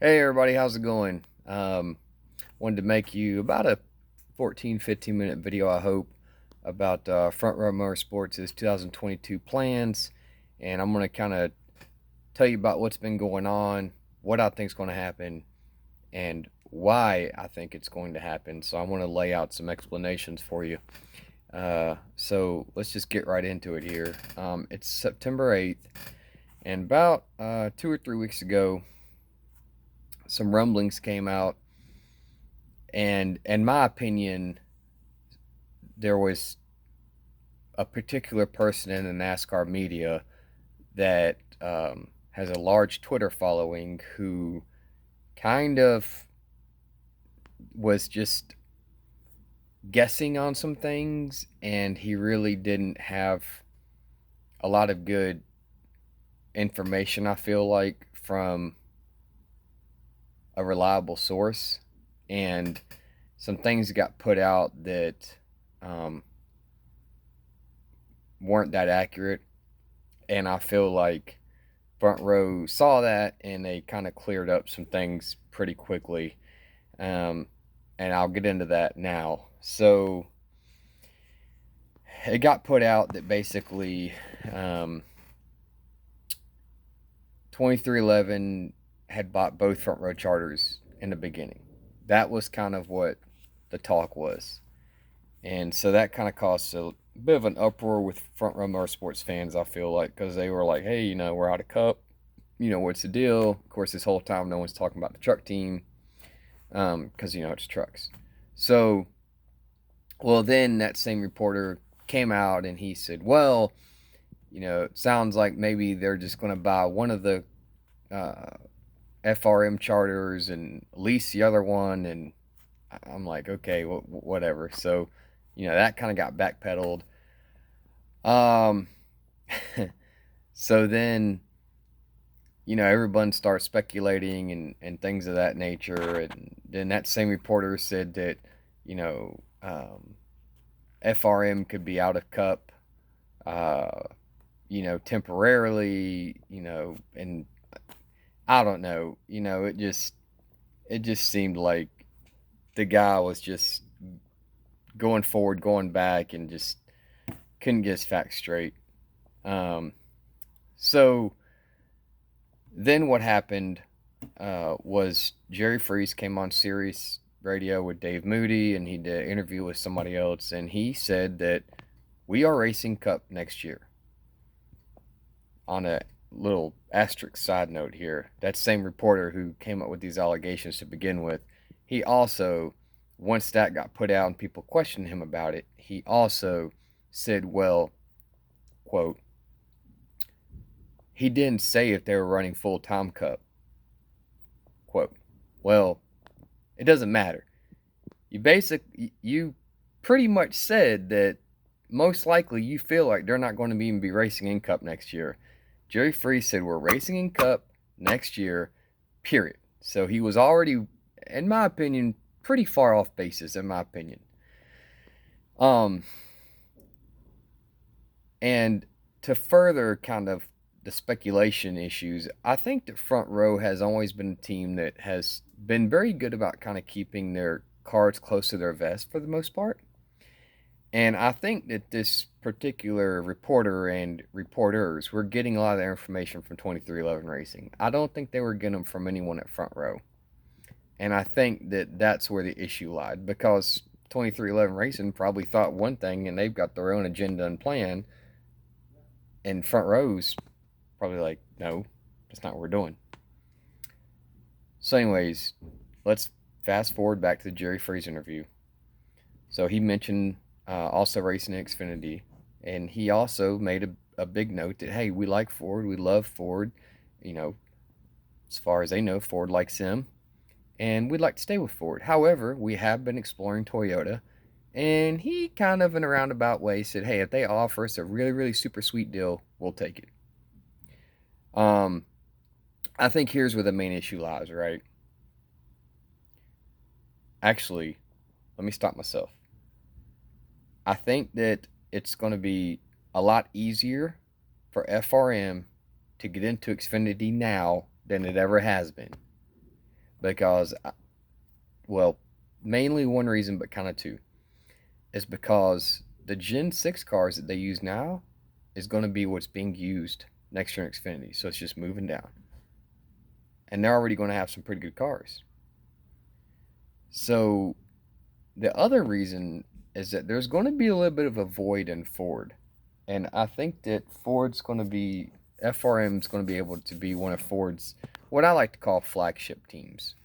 Hey everybody, how's it going? Wanted to make you about a 14-15 minute video, I hope, about Front Row Motorsports' 2022 plans. And I'm going to kind of tell you about what's been going on, what I think is going to happen, and why I think it's going to happen. So I want to lay out some explanations for you. So let's just get right into it here. It's September 8th, and about 2 or 3 weeks ago, some rumblings came out, and in my opinion, there was a particular person in the NASCAR media that has a large Twitter following who kind of was just guessing on some things, and he really didn't have a lot of good information, I feel like, from a reliable source. And some things got put out that um, weren't that accurate. And I feel like Front Row saw that and they kind of cleared up some things pretty quickly. Um, and I'll get into that now. So it got put out that basically um, 2311 had bought both Front Row charters in the beginning. That was kind of what the talk was. And so that kind of caused a bit of an uproar with Front Row Motorsports fans, I feel like, because they were like, hey, we're out of cup. What's the deal? Of course, this whole time, no one's talking about the truck team because, it's trucks. So, well, then that same reporter came out and he said, well, it sounds like maybe they're just going to buy one of the uh, FRM charters and lease the other one. And I'm like, okay, whatever. So, that kind of got backpedaled. Um, so then, everyone starts speculating and things of that nature. And then that same reporter said that, FRM could be out of cup, uh, temporarily, and I don't know, it just seemed like the guy was just going forward, going back, and just couldn't get his facts straight. Um, so then what happened was Jerry Freese came on Sirius Radio with Dave Moody, and he did an interview with somebody else, and he said that we are racing Cup next year. On a little asterisk side note here, that same reporter who came up with these allegations to begin with, he also, once that got put out and people questioned him about it, he also said, well, quote, he didn't say if they were running full time Cup, quote. Well, it doesn't matter. You pretty much said that most likely you feel like they're not going to even be racing in Cup next year. Jerry Freese said we're racing in Cup next year, period. So he was already, in my opinion, pretty far off basis, in my opinion. Um, and to further kind of the speculation issues, I think that Front Row has always been a team that has been very good about kind of keeping their cards close to their vest for the most part. And I think that this particular reporter and reporters were getting a lot of their information from 2311 Racing. I don't think they were getting them from anyone at Front Row. And I think that that's where the issue lied, because 2311 Racing probably thought one thing and they've got their own agenda and plan. And Front Row's probably like, no, that's not what we're doing. So, anyways, let's fast forward back to the Jerry Freese interview. So he mentioned also racing in Xfinity, and he also made a big note that, hey, we like Ford, we love Ford, as far as they know, Ford likes him, and we'd like to stay with Ford. However, we have been exploring Toyota, and he kind of in a roundabout way said, hey, if they offer us a really, really super sweet deal, we'll take it. I think here's where the main issue lies, right? Actually, let me stop myself. I think that it's going to be a lot easier for FRM to get into Xfinity now than it ever has been. because, well, mainly one reason, but kind of two, is because the Gen 6 cars that they use now is going to be what's being used next year in Xfinity. So it's just moving down. And they're already going to have some pretty good cars. So the other reason is that there's going to be a little bit of a void in Ford. And I think that FRM is going to be able to be one of Ford's, what I like to call flagship teams.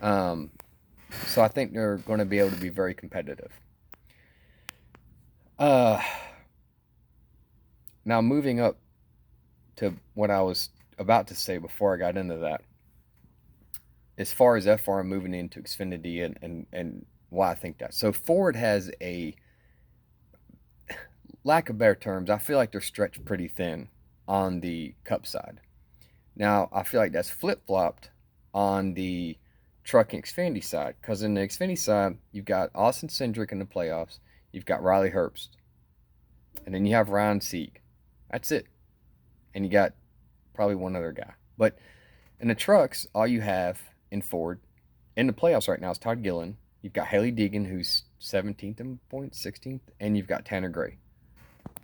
Um, so I think they're going to be able to be very competitive. Uh, Now, moving up to what I was about to say before I got into that, as far as FRM moving into Xfinity and why I think that. So Ford has a, lack of better terms, I feel like they're stretched pretty thin on the Cup side. Now, I feel like that's flip-flopped on the truck and Xfinity side, because in the Xfinity side, you've got Austin Cindric in the playoffs, you've got Riley Herbst, and then you have Ryan Sieg. That's it. And you got probably one other guy. But in the trucks, all you have in Ford in the playoffs right now is Todd Gillen. You've got Haley Deegan, who's 17th in points, 16th, and you've got Tanner Gray.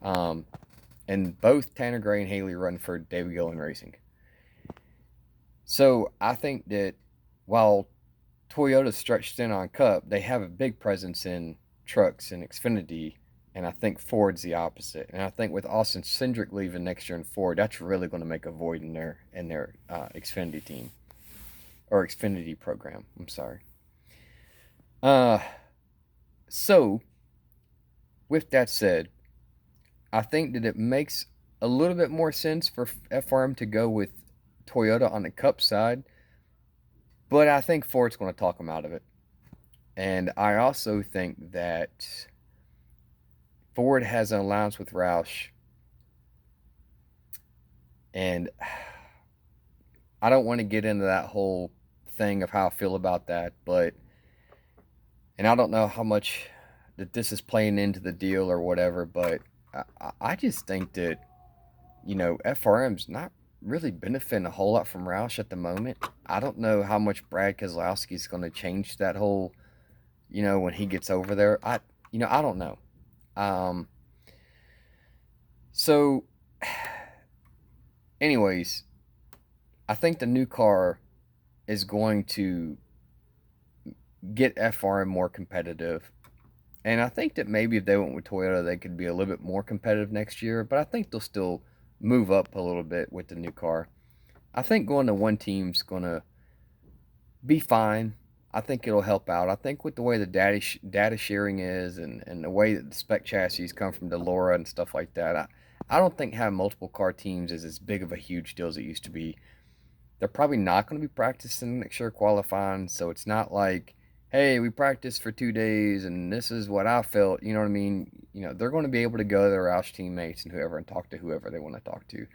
And both Tanner Gray and Haley run for David Gillen Racing. So I think that while Toyota's stretched thin on Cup, they have a big presence in trucks and Xfinity, and I think Ford's the opposite. And I think with Austin Cindric leaving next year in Ford, that's really going to make a void in their Xfinity team or Xfinity program. I'm sorry. So with that said, I think that it makes a little bit more sense for FRM to go with Toyota on the Cup side, but I think Ford's going to talk them out of it. And I also think that Ford has an alliance with Roush, and I don't want to get into that whole thing of how I feel about that, and I don't know how much that this is playing into the deal or whatever, but I just think that, FRM's not really benefiting a whole lot from Roush at the moment. I don't know how much Brad Keselowski is going to change that whole, when he gets over there. I don't know. So, anyways, I think the new car is going to get FRM more competitive. And I think that maybe if they went with Toyota, they could be a little bit more competitive next year. But I think they'll still move up a little bit with the new car. I think going to one team's going to be fine. I think it'll help out. I think with the way the data sharing is and the way that the spec chassis come from Delora and stuff like that, I don't think having multiple car teams is as big of a huge deal as it used to be. They're probably not going to be practicing next year qualifying, so it's not like, hey, we practiced for 2 days and this is what I felt. You know what I mean? They're going to be able to go to their Roush teammates and whoever and talk to whoever they want to talk to.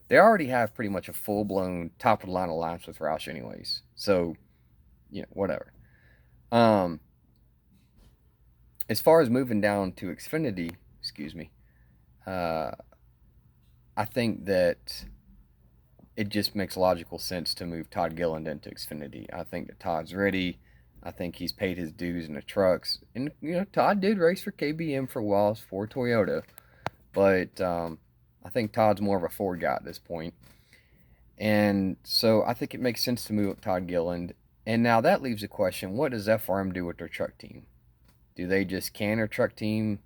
They already have pretty much a full-blown top-of-the-line alliance with Roush anyways. So, whatever. As far as moving down to Xfinity, excuse me, I think that it just makes logical sense to move Todd Gilliland into Xfinity. I think that Todd's ready. I think he's paid his dues in the trucks. And, Todd did race for KBM for a while for Toyota. But I think Todd's more of a Ford guy at this point. And so I think it makes sense to move up Todd Gilliland. And now that leaves a question, what does FRM do with their truck team? Do they just can their truck team?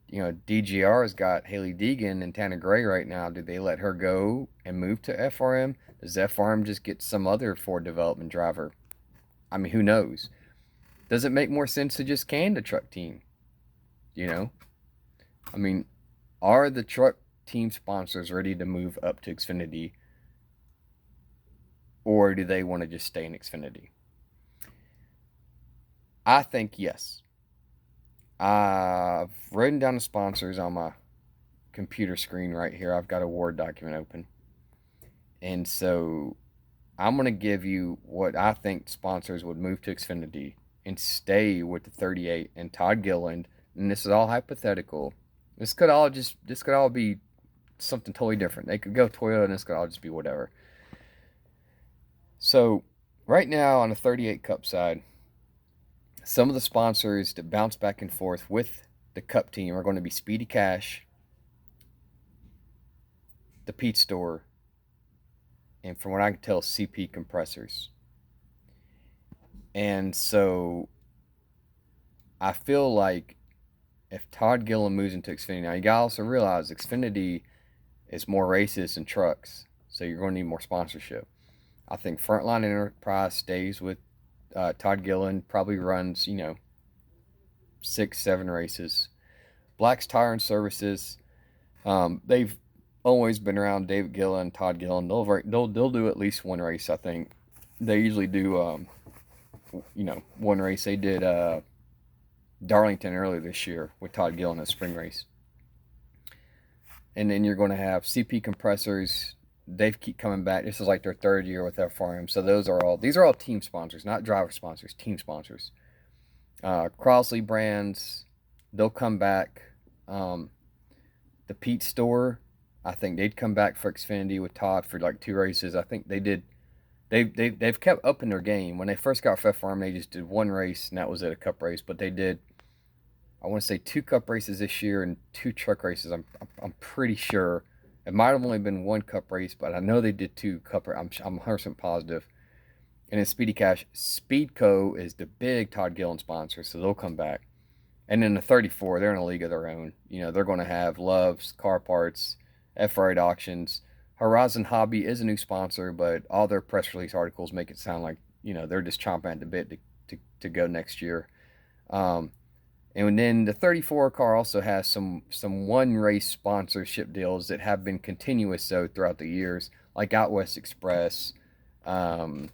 DGR's got Haley Deegan and Tanner Gray right now. Do they let her go and move to FRM? Does FRM just get some other Ford development driver? I mean, who knows? Does it make more sense to just can the truck team? I mean, are the truck team sponsors ready to move up to Xfinity? Or do they want to just stay in Xfinity? I think yes. I've written down the sponsors on my computer screen right here. I've got a Word document open. And so I'm going to give you what I think sponsors would move to Xfinity and stay with the 38 and Todd Gilliland. And this is all hypothetical. This could all be something totally different. They could go Toyota and this could all just be whatever. So right now on the 38 Cup side, some of the sponsors that bounce back and forth with the Cup team are going to be Speedy Cash, the Pete Store, and from what I can tell, CP Compressors. And so I feel like if Todd Gillen moves into Xfinity, now you gotta also realize Xfinity is more races than trucks, so you're going to need more sponsorship. I think Frontline Enterprise stays with Todd Gillen, probably runs, 6, 7 races. Black's Tire and Services, they've always been around David Gillen, Todd Gillen. They'll do at least one race. I think they usually do, one race. They did Darlington earlier this year with Todd Gillen, a spring race. And then you're going to have CP Compressors. They keep coming back. This is like their third year with FRM. So these are all team sponsors, not driver sponsors, team sponsors. Crosley Brands, they'll come back. The Pete Store, I think they'd come back for Xfinity with Todd for like 2 races. I think they did. They've kept up in their game. When they first got for FRM, they just did 1 race, and that was at a Cup race. But they did, I want to say, 2 Cup races this year and 2 truck races. I'm pretty sure. It might have only been 1 Cup race, but I know they did 2 Cup. I'm 100% positive. And then Speedy Cash, Speedco is the big Todd Gillen sponsor, so they'll come back. And then the 34, they're in a league of their own. They're going to have Love's, Car Parts, F8 Auctions. Horizon Hobby is a new sponsor, but all their press release articles make it sound like, they're just chomping at the bit to go next year. And then the 34 car also has some one race sponsorship deals that have been continuous though throughout the years, like Out West Express, and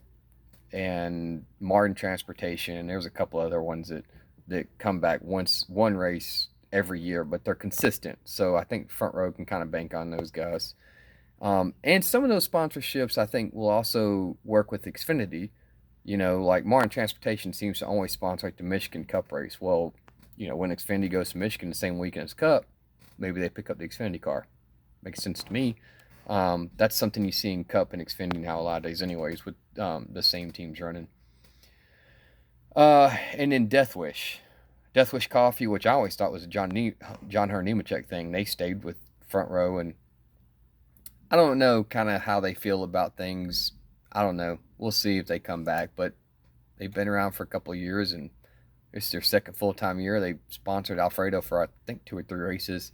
Martin Transportation. There's a couple other ones that come back one race every year, but they're consistent. So I think Front Row can kind of bank on those guys. And some of those sponsorships I think will also work with Xfinity. Like Martin Transportation seems to always sponsor like the Michigan Cup race. Well, when Xfinity goes to Michigan the same weekend as Cup, maybe they pick up the Xfinity car. Makes sense to me. That's something you see in Cup and Xfinity now a lot of days anyways, with the same teams running. And then Death Wish Coffee, which I always thought was a John Hunter Nemechek thing. They stayed with Front Row, and I don't know kind of how they feel about things. I don't know. We'll see if they come back, but they've been around for a couple of years, and it's their second full-time year. They sponsored Alfredo for, I think, 2 or 3 races.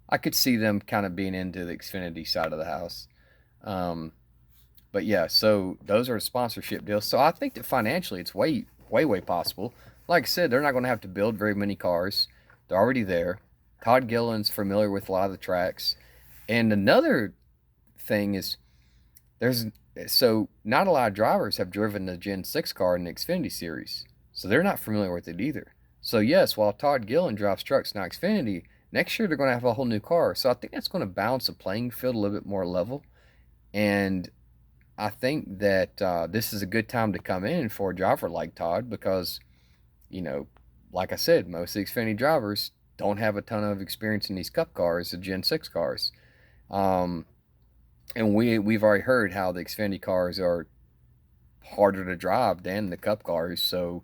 I could see them kind of being into the Xfinity side of the house. But yeah, so those are sponsorship deals. So I think that financially it's way, way, way possible. Like I said, they're not going to have to build very many cars. They're already there. Todd Gillen's familiar with a lot of the tracks. And another thing is not a lot of drivers have driven the Gen 6 car in the Xfinity series. So they're not familiar with it either. So yes, while Todd Gillen drives trucks now Xfinity, next year they're going to have a whole new car. So I think that's going to balance the playing field a little bit more level. And I think that this is a good time to come in for a driver like Todd because, like I said, most of the Xfinity drivers don't have a ton of experience in these Cup cars, the Gen 6 cars. And we've already heard how the Xfinity cars are harder to drive than the Cup cars. So,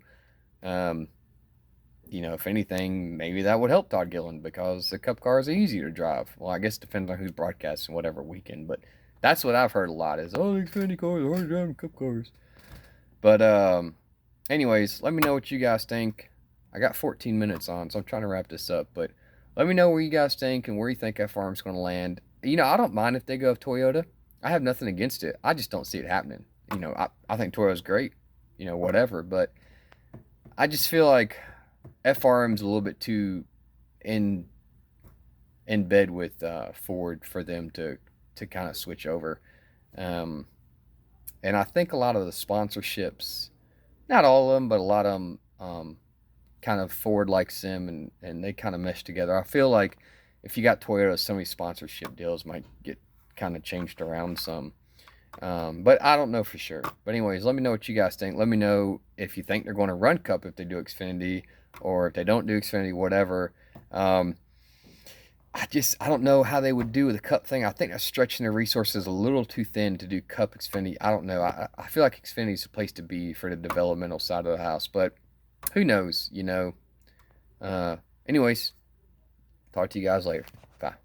if anything, maybe that would help Todd Gillen because the Cup cars are easier to drive. Well, I guess it depends on who's broadcasting whatever weekend, but that's what I've heard a lot is, the Xfinity cars are harder to drive than Cup cars. But anyways, let me know what you guys think. I got 14 minutes on, so I'm trying to wrap this up, but let me know where you guys think and where you think FRM's going to land. I don't mind if they go with Toyota. I have nothing against it. I just don't see it happening. I think Toyota's great, whatever, but I just feel like FRM's a little bit too in bed with Ford for them to kind of switch over. And I think a lot of the sponsorships, not all of them, but a lot of them kind of Ford likes them and they kind of mesh together. I feel like if you got Toyota, some of these sponsorship deals might get kind of changed around some. But I don't know for sure. But anyways, let me know what you guys think. Let me know if you think they're going to run Cup if they do Xfinity, or if they don't do Xfinity, whatever. I don't know how they would do with the cup thing. I think that's stretching their resources a little too thin to do cup Xfinity. I don't know. I feel like Xfinity is a place to be for the developmental side of the house, but who knows, you know. Anyways, talk to you guys later. Bye.